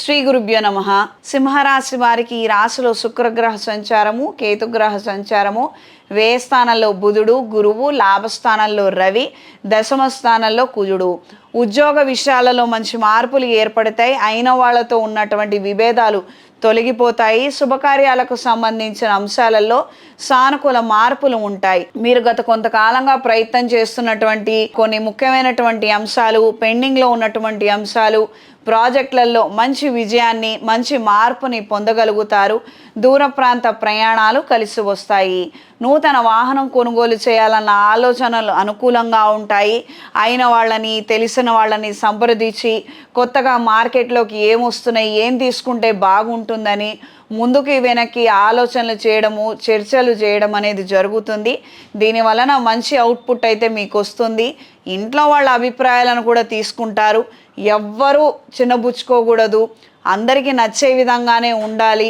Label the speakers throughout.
Speaker 1: శ్రీ గురుభ్యో నమః. సింహరాశి వారికి ఈ రాశిలో శుక్రగ్రహ సంచారము, కేతుగ్రహ సంచారము, వ్యయ స్థానంలో బుధుడు, గురువు, లాభస్థానంలో రవి, దశమ స్థానంలో కుజుడు. ఉద్యోగ విషయాలలో మంచి మార్పులు ఏర్పడతాయి. అయిన వాళ్ళతో ఉన్నటువంటి విభేదాలు తొలగిపోతాయి. శుభకార్యాలకు సంబంధించిన అంశాలలో సానుకూల మార్పులు ఉంటాయి. మీరు గత కొంతకాలంగా ప్రయత్నం చేస్తున్నటువంటి కొన్ని ముఖ్యమైనటువంటి అంశాలు, పెండింగ్లో ఉన్నటువంటి అంశాలు, ప్రాజెక్టులలో మంచి విజయాన్ని, మంచి మార్పుని పొందగలుగుతారు. దూర ప్రాంత ప్రయాణాలు కలిసి వస్తాయి. నూతన వాహనం కొనుగోలు చేయాలన్న ఆలోచనలు అనుకూలంగా ఉంటాయి. అయిన వాళ్ళని, తెలిసిన వాళ్ళని సంప్రదించి కొత్తగా మార్కెట్లోకి ఏమొస్తున్నాయి, ఏం తీసుకుంటే బాగుంటుందని ముందుకి వెనక్కి ఆలోచనలు చేయడము, చర్చలు చేయడం అనేది జరుగుతుంది. దీని వలన మంచి అవుట్పుట్ అయితే మీకు వస్తుంది. ఇంట్లో వాళ్ళ అభిప్రాయాలను కూడా తీసుకుంటారు. ఎవ్వరూ చిన్నబుచ్చుకోకూడదు. అందరికీ నచ్చే విధంగానే ఉండాలి.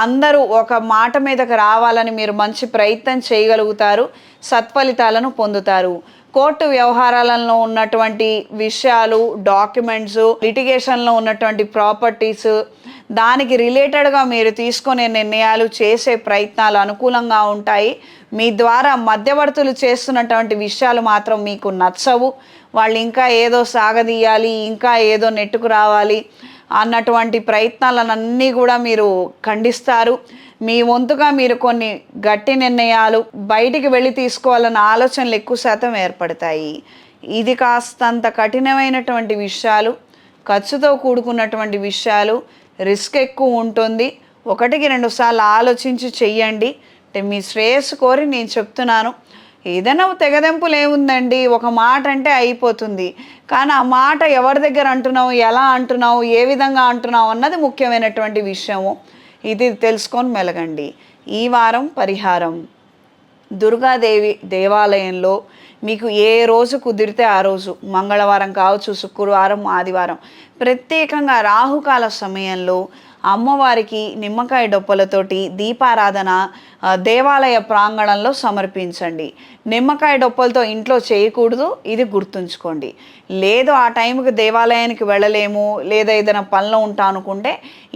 Speaker 1: అందరూ ఒక మాట మీదకి రావాలని మీరు మంచి ప్రయత్నం చేయగలుగుతారు. సత్ఫలితాలను పొందుతారు. కోర్టు వ్యవహారాలలో ఉన్నటువంటి విషయాలు, డాక్యుమెంట్స్, లిటిగేషన్లో ఉన్నటువంటి ప్రాపర్టీస్, దానికి రిలేటెడ్గా మీరు తీసుకునే నిర్ణయాలు, చేసే ప్రయత్నాలు అనుకూలంగా ఉంటాయి. మీ ద్వారా మధ్యవర్తులు చేస్తున్నటువంటి విషయాలు మాత్రం మీకు నచ్చవు. వాళ్ళు ఇంకా ఏదో సాగదీయాలి, ఇంకా ఏదో నెట్టుకు రావాలి అన్నటువంటి ప్రయత్నాలన్నీ కూడా మీరు ఖండిస్తారు. మీ వంతుగా మీరు కొన్ని గట్టి నిర్ణయాలు, బయటికి వెళ్ళి తీసుకోవాలన్న ఆలోచనలు ఎక్కువ శాతం ఏర్పడతాయి. ఇది కాస్తంత కఠినమైనటువంటి విషయాలు, ఖర్చుతో కూడుకున్నటువంటి విషయాలు, రిస్క్ ఎక్కువ ఉంటుంది. 1-2 సార్లు ఆలోచించి చెయ్యండి. అంటే మీ శ్రేయస్సు కోరి నేను చెప్తున్నాను. ఏదైనా తెగదెంపులు ఏముందండి, ఒక మాట అంటే అయిపోతుంది. కానీ ఆ మాట ఎవరి దగ్గర అంటున్నావు, ఎలా అంటున్నావు, ఏ విధంగా అంటున్నావు అన్నది ముఖ్యమైనటువంటి విషయము. ఇది తెలుసుకొని మెలగండి. ఈ వారం పరిహారం: దుర్గాదేవి దేవాలయంలో మీకు ఏ రోజు కుదిరితే ఆ రోజు, మంగళవారం కావచ్చు, శుక్రవారం, ఆదివారం, ప్రత్యేకంగా రాహుకాల సమయంలో అమ్మవారికి నిమ్మకాయ డొప్పలతోటి దీపారాధన దేవాలయ ప్రాంగణంలో సమర్పించండి. నిమ్మకాయ డొప్పలతో ఇంట్లో చేయకూడదు, ఇది గుర్తుంచుకోండి. లేదు ఆ టైంకి దేవాలయానికి వెళ్ళలేము, లేదా ఏదైనా పనిలో ఉంటా అనుకుంటే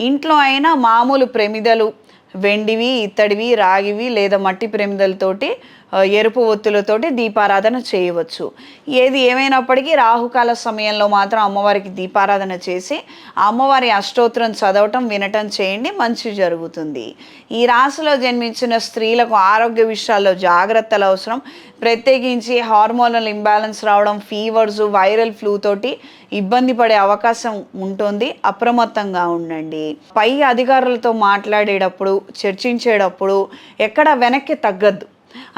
Speaker 1: ఇంట్లో అయినా మామూలు ప్రమిదలు, వెండివి, ఇత్తడివి, రాగివి లేదా మట్టి ప్రమిదలతోటి, ఎరుపు ఒత్తులతోటి దీపారాధన చేయవచ్చు. ఏది ఏమైనప్పటికీ రాహుకాల సమయంలో మాత్రం అమ్మవారికి దీపారాధన చేసి అమ్మవారి అష్టోత్తరం చదవటం, వినటం చేయండి. మంచి జరుగుతుంది. ఈ రాశిలో జన్మించిన స్త్రీలకు ఆరోగ్య విషయాల్లో జాగ్రత్తలు అవసరం. ప్రత్యేకించి హార్మోనల్ ఇంబ్యాలెన్స్ రావడం, ఫీవర్స్, వైరల్ ఫ్లూ తోటి ఇబ్బంది పడే అవకాశం ఉంటుంది. అప్రమత్తంగా ఉండండి. పై అధికారులతో మాట్లాడేటప్పుడు, చర్చించేటప్పుడు ఎక్కడ వెనక్కి తగ్గద్దు.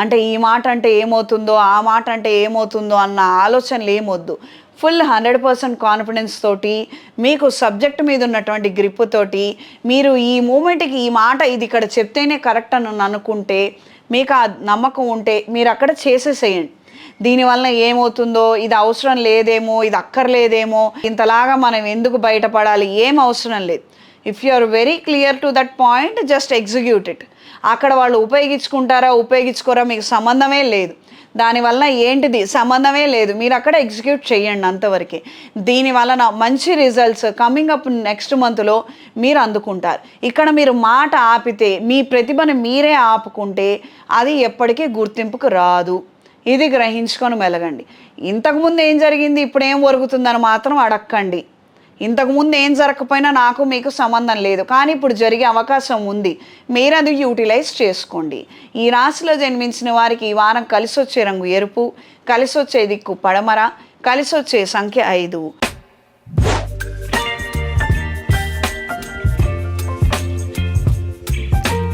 Speaker 1: అంటే ఈ మాట అంటే ఏమవుతుందో, ఆ మాట అంటే ఏమవుతుందో అన్న ఆలోచనలు ఏమొద్దు. ఫుల్ 100% కాన్ఫిడెన్స్ తోటి, మీకు సబ్జెక్ట్ మీద ఉన్నటువంటి గ్రిప్ తోటి, మీరు ఈ మూమెంట్కి ఈ మాట ఇది ఇక్కడ చెప్తేనే కరెక్ట్ అని అనుకుంటే, మీకు ఆ నమ్మకం ఉంటే మీరు అక్కడ చేసేసేయండి. దీనివల్ల ఏమవుతుందో, ఇది అవసరం లేదేమో, ఇది అక్కర్లేదేమో, ఇంతలాగా మనం ఎందుకు బయటపడాలి, ఏం అవసరం లేదు. If you are very clear to that point, just execute it. అక్కడ వాళ్ళు ఉపయోగించుకుంటారా, ఉపయోగించుకోరా మీకు సంబంధమే లేదు. దానివల్ల ఏంటిది సంబంధమే లేదు. మీరు అక్కడ ఎగ్జిక్యూట్ చేయండి అంతవరకే. దీనివలన మంచి రిజల్ట్స్ కమింగ్ అప్ నెక్స్ట్ మంత్లో మీరు అందుకుంటారు. ఇక్కడ మీరు మాట ఆపితే, మీ ప్రతిభను మీరే ఆపుకుంటే అది ఎప్పటికీ గుర్తింపుకు రాదు. ఇది గ్రహించుకొని మెలగండి. ఇంతకుముందు ఏం జరిగింది, ఇప్పుడు ఏం ఒరుగుతుందని మాత్రం అడక్కండి. ఇంతకుముందు ఏం జరగకపోయినా నాకు మీకు సంబంధం లేదు, కానీ ఇప్పుడు జరిగే అవకాశం ఉంది. మీరు అది యూటిలైజ్ చేసుకోండి. ఈ రాశిలో జన్మించిన వారికి ఈ వారం కలిసి వచ్చే రంగు ఎరుపు, కలిసి వచ్చే దిక్కు పడమర, కలిసి వచ్చే సంఖ్య 5.